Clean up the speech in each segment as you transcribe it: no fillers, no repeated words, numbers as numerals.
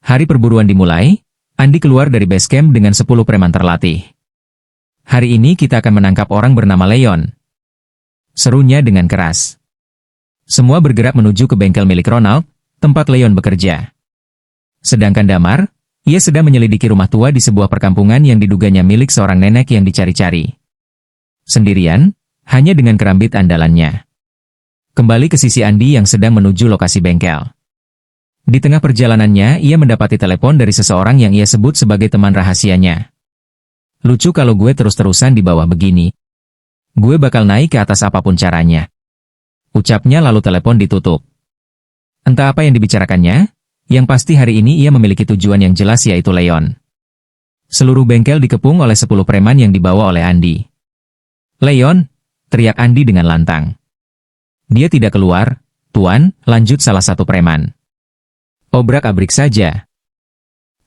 Hari perburuan dimulai, Andi keluar dari base camp dengan 10 preman terlatih. Hari ini kita akan menangkap orang bernama Leon. Serunya dengan keras. Semua bergerak menuju ke bengkel milik Ronald, tempat Leon bekerja. Sedangkan Damar, ia sedang menyelidiki rumah tua di sebuah perkampungan yang diduganya milik seorang nenek yang dicari-cari. Sendirian, hanya dengan kerambit andalannya. Kembali ke sisi Andi yang sedang menuju lokasi bengkel. Di tengah perjalanannya, ia mendapati telepon dari seseorang yang ia sebut sebagai teman rahasianya. Lucu kalau gue terus-terusan di bawah begini. Gue bakal naik ke atas apapun caranya. Ucapnya lalu telepon ditutup. Entah apa yang dibicarakannya, yang pasti hari ini ia memiliki tujuan yang jelas yaitu Leon. Seluruh bengkel dikepung oleh 10 preman yang dibawa oleh Andi. "Leon!" teriak Andi dengan lantang. "Dia tidak keluar, Tuan," lanjut salah satu preman. "Obrak-abrik saja."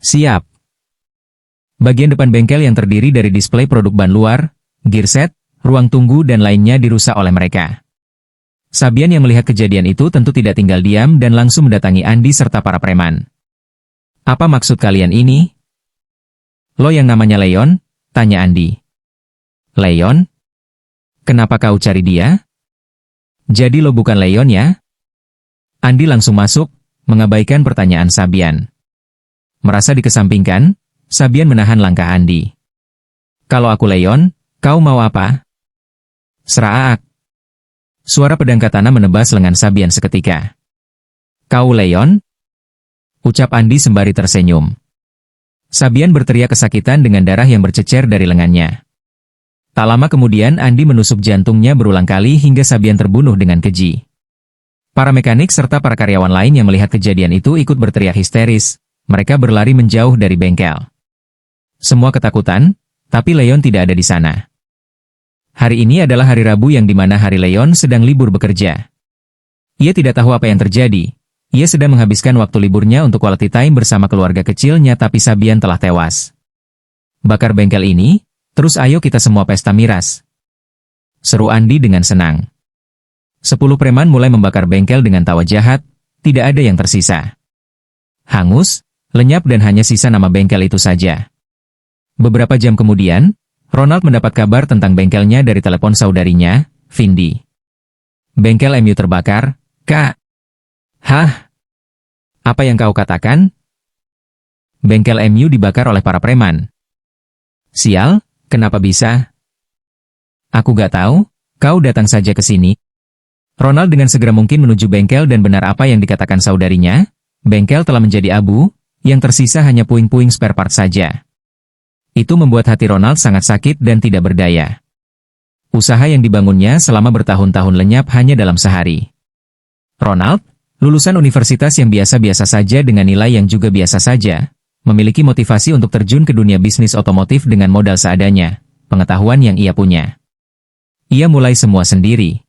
"Siap." Bagian depan bengkel yang terdiri dari display produk ban luar, gear set, ruang tunggu dan lainnya dirusak oleh mereka. Sabian yang melihat kejadian itu tentu tidak tinggal diam dan langsung mendatangi Andi serta para preman. "Apa maksud kalian ini?" "Lo yang namanya Leon?" tanya Andi. "Leon? Kenapa kau cari dia? Jadi lo bukan Leon ya?" Andi langsung masuk, mengabaikan pertanyaan Sabian. Merasa dikesampingkan, Sabian menahan langkah Andi. "Kalau aku Leon, kau mau apa?" "Seraak." Suara pedang katana menebas lengan Sabian seketika. "Kau Leon?" ucap Andi sembari tersenyum. Sabian berteriak kesakitan dengan darah yang bercecer dari lengannya. Tak lama kemudian Andi menusuk jantungnya berulang kali hingga Sabian terbunuh dengan keji. Para mekanik serta para karyawan lain yang melihat kejadian itu ikut berteriak histeris. Mereka berlari menjauh dari bengkel. Semua ketakutan, tapi Leon tidak ada di sana. Hari ini adalah hari Rabu yang dimana hari Leon sedang libur bekerja. Ia tidak tahu apa yang terjadi. Ia sedang menghabiskan waktu liburnya untuk quality time bersama keluarga kecilnya tapi Sabian telah tewas. "Bakar bengkel ini, terus ayo kita semua pesta miras," seru Andi dengan senang. 10 preman mulai membakar bengkel dengan tawa jahat, tidak ada yang tersisa. Hangus, lenyap dan hanya sisa nama bengkel itu saja. Beberapa jam kemudian, Ronald mendapat kabar tentang bengkelnya dari telepon saudarinya, Vindi. "Bengkel MU terbakar, Kak." "Hah? Apa yang kau katakan?" "Bengkel MU dibakar oleh para preman." "Sial, kenapa bisa?" "Aku gak tahu, kau datang saja ke sini." Ronald dengan segera mungkin menuju bengkel dan benar apa yang dikatakan saudarinya, bengkel telah menjadi abu, yang tersisa hanya puing-puing spare part saja. Itu membuat hati Ronald sangat sakit dan tidak berdaya. Usaha yang dibangunnya selama bertahun-tahun lenyap hanya dalam sehari. Ronald, lulusan universitas yang biasa-biasa saja dengan nilai yang juga biasa saja, memiliki motivasi untuk terjun ke dunia bisnis otomotif dengan modal seadanya, pengetahuan yang ia punya. Ia mulai semua sendiri.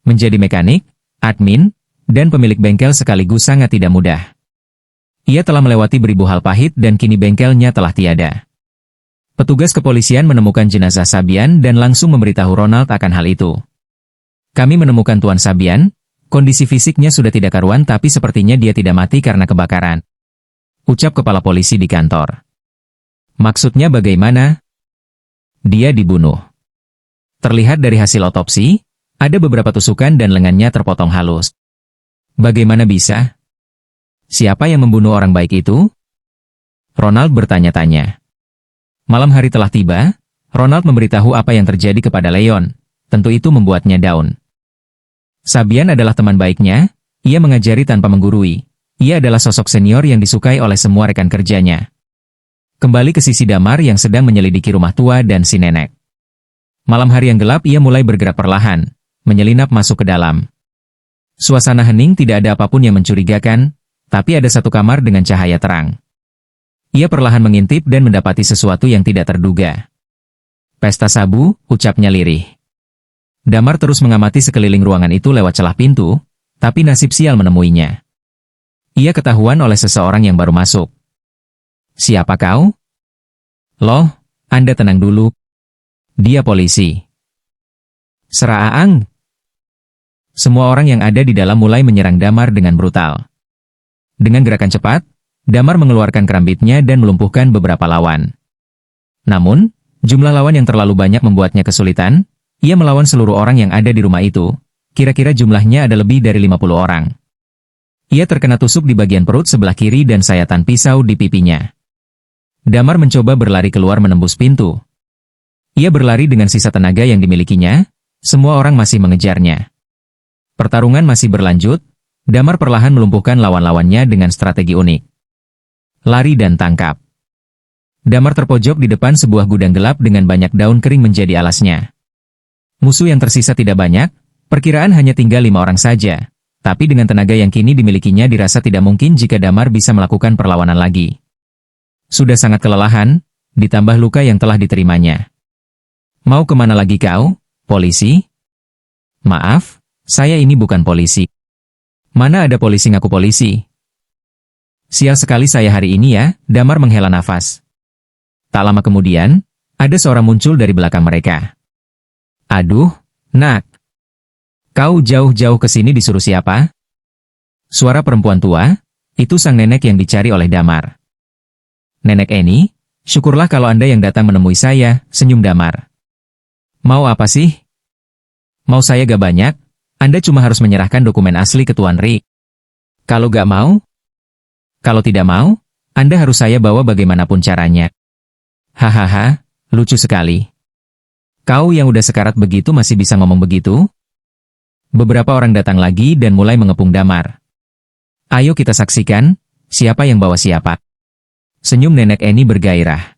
Menjadi mekanik, admin, dan pemilik bengkel sekaligus sangat tidak mudah. Ia telah melewati beribu hal pahit dan kini bengkelnya telah tiada. Petugas kepolisian menemukan jenazah Sabian dan langsung memberitahu Ronald akan hal itu. "Kami menemukan Tuan Sabian, kondisi fisiknya sudah tidak karuan tapi sepertinya dia tidak mati karena kebakaran," ucap kepala polisi di kantor. "Maksudnya bagaimana?" "Dia dibunuh. Terlihat dari hasil otopsi, ada beberapa tusukan dan lengannya terpotong halus." "Bagaimana bisa? Siapa yang membunuh orang baik itu?" Ronald bertanya-tanya. Malam hari telah tiba, Ronald memberitahu apa yang terjadi kepada Leon. Tentu itu membuatnya down. Sabian adalah teman baiknya, ia mengajari tanpa menggurui. Ia adalah sosok senior yang disukai oleh semua rekan kerjanya. Kembali ke sisi Damar yang sedang menyelidiki rumah tua dan si nenek. Malam hari yang gelap ia mulai bergerak perlahan, menyelinap masuk ke dalam. Suasana hening, tidak ada apapun yang mencurigakan, tapi ada satu kamar dengan cahaya terang. Ia perlahan mengintip dan mendapati sesuatu yang tidak terduga. "Pesta sabu," ucapnya lirih. Damar terus mengamati sekeliling ruangan itu lewat celah pintu, tapi nasib sial menemuinya. Ia ketahuan oleh seseorang yang baru masuk. "Siapa kau?" "Loh, Anda tenang dulu. Dia polisi." "Seraang." Semua orang yang ada di dalam mulai menyerang Damar dengan brutal. Dengan gerakan cepat, Damar mengeluarkan kerambitnya dan melumpuhkan beberapa lawan. Namun, jumlah lawan yang terlalu banyak membuatnya kesulitan. Ia melawan seluruh orang yang ada di rumah itu. Kira-kira jumlahnya ada lebih dari 50 orang. Ia terkena tusuk di bagian perut sebelah kiri dan sayatan pisau di pipinya. Damar mencoba berlari keluar menembus pintu. Ia berlari dengan sisa tenaga yang dimilikinya. Semua orang masih mengejarnya. Pertarungan masih berlanjut. Damar perlahan melumpuhkan lawan-lawannya dengan strategi unik. Lari dan tangkap. Damar terpojok di depan sebuah gudang gelap dengan banyak daun kering menjadi alasnya. Musuh yang tersisa tidak banyak, perkiraan hanya tinggal 5 orang saja. Tapi dengan tenaga yang kini dimilikinya dirasa tidak mungkin jika Damar bisa melakukan perlawanan lagi. Sudah sangat kelelahan, ditambah luka yang telah diterimanya. Mau kemana lagi kau, polisi? Maaf, saya ini bukan polisi. Mana ada polisi ngaku polisi? Sial sekali saya hari ini ya, Damar menghela nafas. Tak lama kemudian, ada seorang muncul dari belakang mereka. Aduh, nak. Kau jauh-jauh ke sini disuruh siapa? Suara perempuan tua, itu sang nenek yang dicari oleh Damar. Nenek Eni, syukurlah kalau Anda yang datang menemui saya, senyum Damar. Mau apa sih? Mau saya gak banyak, Anda cuma harus menyerahkan dokumen asli ke Tuan Rick. Kalau gak mau? Kalau tidak mau, Anda harus saya bawa bagaimanapun caranya. Hahaha, lucu sekali. Kau yang udah sekarat begitu masih bisa ngomong begitu? Beberapa orang datang lagi dan mulai mengepung Damar. Ayo kita saksikan, siapa yang bawa siapa. Senyum nenek Eni bergairah.